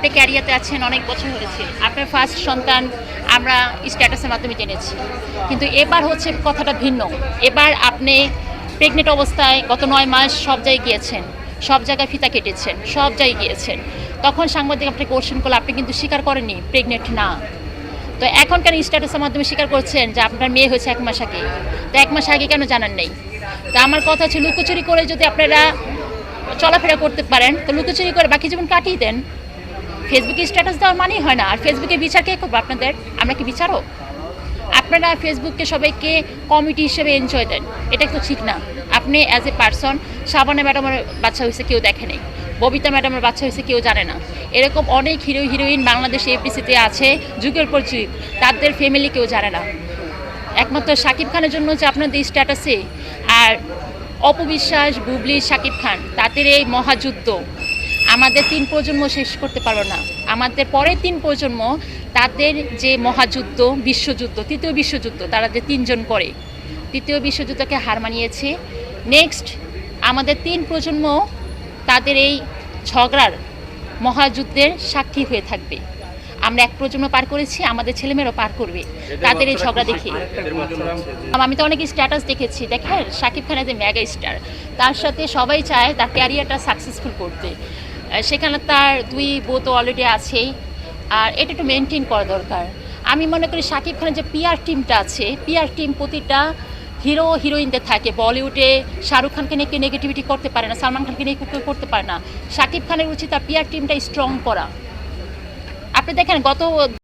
আপনি ক্যারিয়াতে আছেন অনেক বছর হয়েছে, আপনার ফার্স্ট সন্তান আমরা স্ট্যাটাসের মাধ্যমে জেনেছি, কিন্তু এবার হচ্ছে কথাটা ভিন্ন। এবার আপনি প্রেগনেন্ট অবস্থায় গত 9 মাস সব জায়গায় গিয়েছেন, সব জায়গায় ফিতা কেটেছেন, সব জায়গায় গিয়েছেন। তখন সাংবাদিক আপনাকে কোশ্চেন করলে আপনি কিন্তু স্বীকার করেননি প্রেগনেন্ট না। তো এখন কেন স্ট্যাটাসের মাধ্যমে স্বীকার করছেন যে আপনার মেয়ে হয়েছে 1 মাস আগে? তো 1 মাস আগে কেন জানান নেই? তো আমার কথা হচ্ছে, লুকোচুরি করে যদি আপনারা চলাফেরা করতে পারেন তো লুকোচুরি করে বাকি জীবন কাটিয়ে দেন। ফেসবুকে স্ট্যাটাস দেওয়ার মানেই হয় না। আর ফেসবুকে বিচার কে করবো আপনাদের? আমরা কি বিচারক? আপনারা ফেসবুককে সবাইকে কমিটি হিসেবে এনজয় দেন, এটা তো ঠিক না। আপনি অ্যাজ এ পারসন, শাবানা ম্যাডামের বাচ্চা হয়েছে কেউ দেখে নেই, ববিতা ম্যাডামের বাচ্চা হয়েছে কেউ জানে না, এরকম অনেক হিরো হিরোইন বাংলাদেশে এফডিসিতে আছে যুগের পর যুগ, তাদের ফ্যামিলি কেউ জানে না। একমাত্র শাকিব খানের জন্য যে আপনাদের স্ট্যাটাসে, আর অপবিশ্বাস, বুবলি, শাকিব খান, তাদের এই মহাযুদ্ধ আমাদের 3 প্রজন্ম শেষ করতে পারলো না। আমাদের পরের 3 প্রজন্ম তাদের যে মহাযুদ্ধ, বিশ্বযুদ্ধ, তৃতীয় বিশ্বযুদ্ধ, তারা যে 3 জন করে তৃতীয় বিশ্বযুদ্ধকে হার মানিয়েছে। নেক্সট আমাদের 3 প্রজন্ম তাদের এই ঝগড়ার মহাযুদ্ধের সাক্ষী হয়ে থাকবে। আমরা 1 প্রজন্ম পার করেছি, আমাদের ছেলেমেয়েরাও পার করবে তাদের এই ঝগড়া দেখে। আমি তো অনেক স্ট্যাটাস দেখেছি, দেখেন শাকিব খান যে মেগা স্টার, তার সাথে সবাই চায় তার ক্যারিয়ারটা সাকসেসফুল করতে। সেখানে তার 2 বউ তো অলরেডি আছেই, আর এটা একটু মেনটেন করা দরকার। আমি মনে করি শাকিব খানের যে পিআর টিমটা আছে, পিআর টিম প্রতিটা হিরো হিরোইনদের থাকে। বলিউডে শাহরুখ খানকে নিয়ে কেউ নেগেটিভিটি করতে পারে না, সালমান খানকে নিয়ে কেউ করতে পারে না। শাকিব খানের উচিত তার পিআর টিমটা স্ট্রং করা। আপনি দেখেন গত